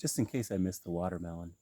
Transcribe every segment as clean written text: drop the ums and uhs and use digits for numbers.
just in case I missed the watermelon.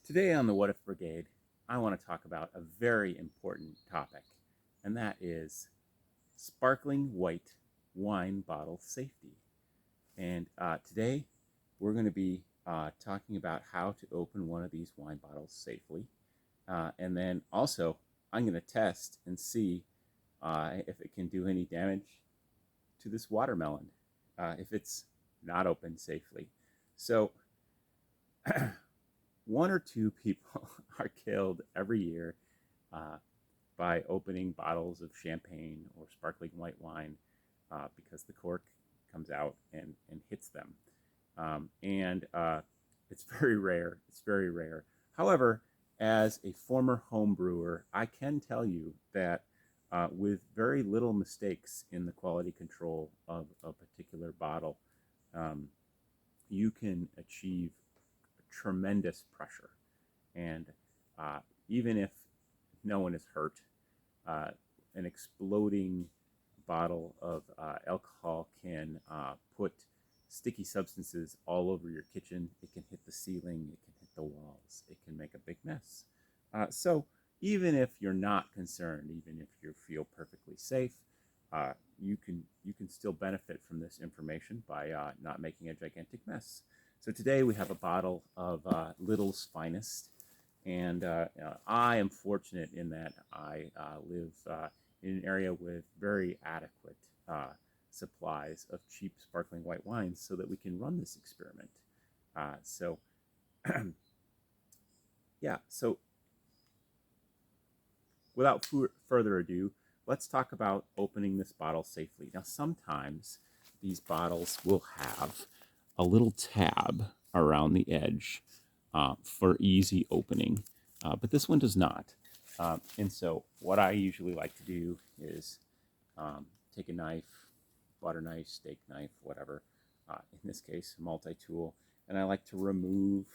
Today on the What If Brigade, I want to talk about a very important topic, and that is sparkling white wine bottle safety. And today we're going to be talking about how to open one of these wine bottles safely. And then also, I'm going to test and see if it can do any damage to this watermelon if it's not opened safely. So, one or two people are killed every year by opening bottles of champagne or sparkling white wine because the cork comes out and hits them. And it's very rare. It's very rare. However, as a former home brewer, I can tell you that with very little mistakes in the quality control of a particular bottle, you can achieve tremendous pressure. And even if no one is hurt, an exploding bottle of alcohol can put sticky substances all over your kitchen. It can hit the ceiling, it can hit the walls, it can make a big mess. So even if you're not concerned, even if you feel perfectly safe, you can still benefit from this information by not making a gigantic mess. So today we have a bottle of Little's Finest, and I am fortunate in that I live in an area with very adequate supplies of cheap sparkling white wines so that we can run this experiment. So yeah, so without further ado, let's talk about opening this bottle safely. Now, sometimes these bottles will have a little tab around the edge for easy opening, but this one does not. And so what I usually like to do is take a knife, butter knife, steak knife, whatever, in this case, a multi-tool, and I like to remove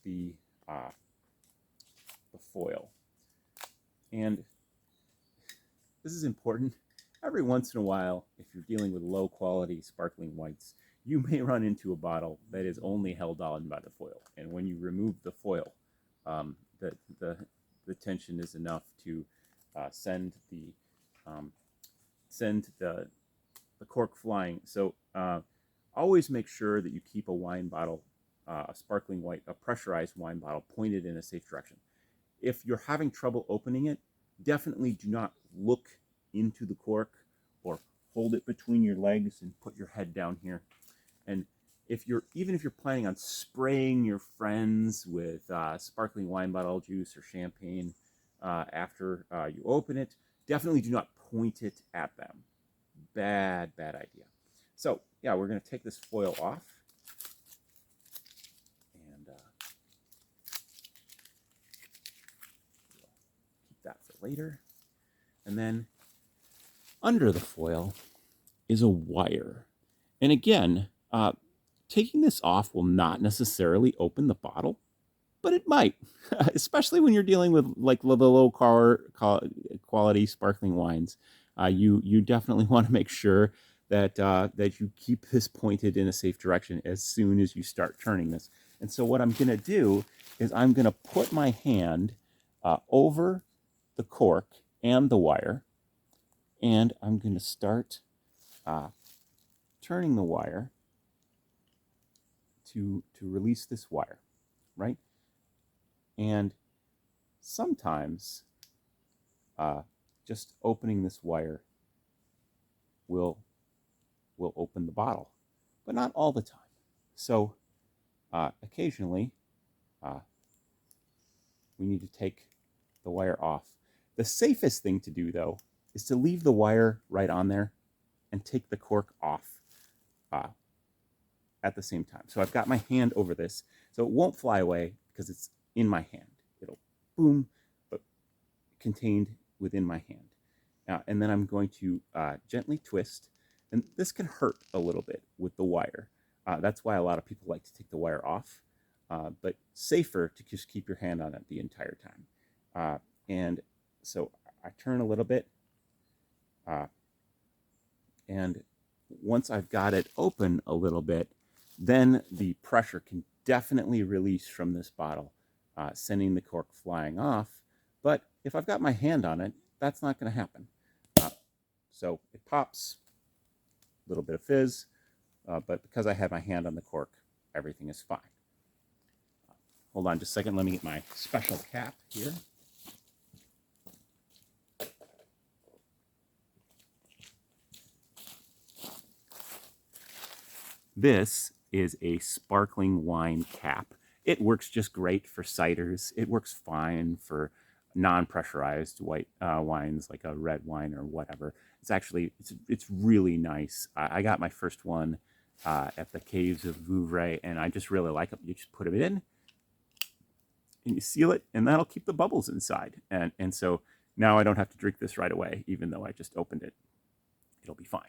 the foil. And this is important. Every once in a while, if you're dealing with low quality sparkling whites, you may run into a bottle that is only held on by the foil. And when you remove the foil, the tension is enough to send the cork flying. So always make sure that you keep a wine bottle, a sparkling white, a pressurized wine bottle pointed in a safe direction. If you're having trouble opening it, definitely do not look into the cork, or hold it between your legs and put your head down here. And even if you're planning on spraying your friends with sparkling wine bottle juice or champagne after you open it, definitely do not point it at them. Bad idea. So yeah, we're going to take this foil off, and keep that for later. And then under the foil is a wire. And again, taking this off will not necessarily open the bottle, but it might, especially when you're dealing with like the low quality sparkling wines. You definitely want to make sure that that you keep this pointed in a safe direction as soon as you start turning this. And so what I'm going to do is I'm going to put my hand over the cork and the wire, and I'm going to start turning the wire to release this wire, right? And sometimes just opening this wire will open the bottle, but not all the time. So occasionally we need to take the wire off. The safest thing to do, though, is to leave the wire right on there and take the cork off at the same time. So I've got my hand over this, so it won't fly away because it's in my hand. It'll boom, but contained within my hand. And then I'm going to gently twist, and this can hurt a little bit with the wire. That's why a lot of people like to take the wire off, but safer to just keep your hand on it the entire time. And so I turn a little bit, and once I've got it open a little bit, then the pressure can definitely release from this bottle, sending the cork flying off. But if I've got my hand on it, that's not going to happen. So it pops, a little bit of fizz, but because I have my hand on the cork, everything is fine. Hold on just a second. Let me get my special cap here. This is a sparkling wine cap. It works just great for ciders. It works fine for non-pressurized white wines like a red wine or whatever. It's really nice. I got my first one at the Caves of Vouvray, and I just really like it. You just put it in, and you seal it, and that'll keep the bubbles inside. And so now I don't have to drink this right away, even though I just opened it. It'll be fine.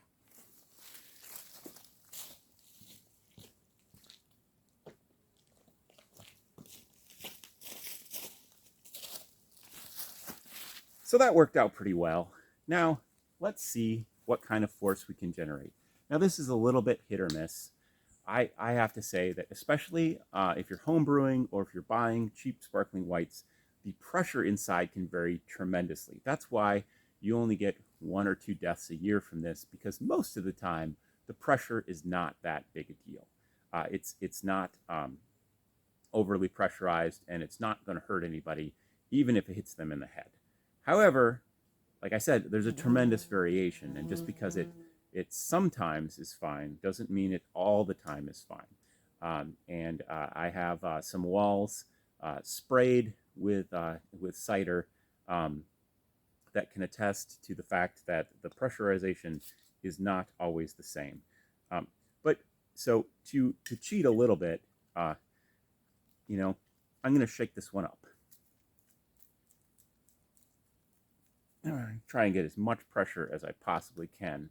So that worked out pretty well. Now, let's see what kind of force we can generate. Now, this is a little bit hit or miss. I have to say that especially if you're home brewing or if you're buying cheap sparkling whites, the pressure inside can vary tremendously. That's why you only get 1 or 2 deaths a year from this, because most of the time, the pressure is not that big a deal. It's not overly pressurized, and it's not going to hurt anybody, even if it hits them in the head. However, like I said, there's a tremendous variation, and just because it sometimes is fine doesn't mean it all the time is fine. And I have some walls sprayed with cider that can attest to the fact that the pressurization is not always the same. But so to cheat a little bit, I'm going to shake this one up. Try and get as much pressure as I possibly can.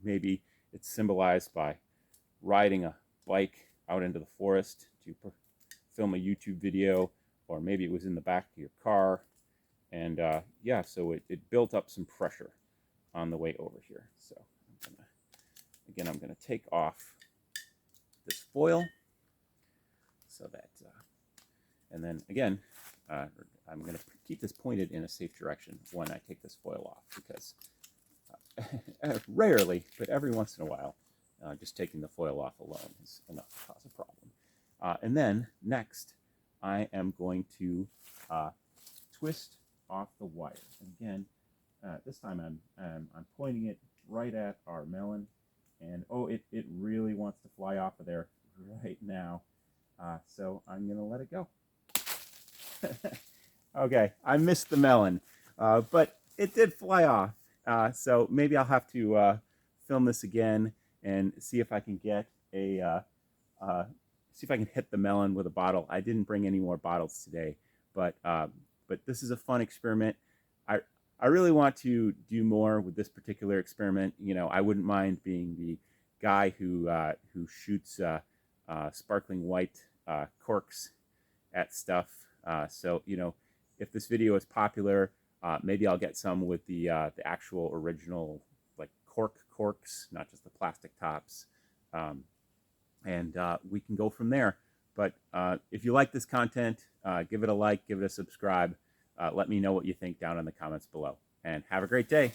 Maybe it's symbolized by riding a bike out into the forest to film a YouTube video, or maybe it was in the back of your car. And so it built up some pressure on the way over here. So I'm going to take off this foil so that, and then again, I'm going to keep this pointed in a safe direction when I take this foil off, because rarely, but every once in a while, just taking the foil off alone is enough to cause a problem. And then next, I am going to twist off the wire. And again, this time I'm pointing it right at our melon, and oh, it really wants to fly off of there right now. So I'm gonna let it go. Okay, I missed the melon, but it did fly off. So maybe I'll have to film this again and see if I can get see if I can hit the melon with a bottle. I didn't bring any more bottles today, but this is a fun experiment. I really want to do more with this particular experiment. You know, I wouldn't mind being the guy who shoots sparkling white corks at stuff. So you know, if this video is popular, maybe I'll get some with the actual original like corks, not just the plastic tops, and we can go from there. But if you like this content, give it a like, give it a subscribe. Let me know what you think down in the comments below, and have a great day.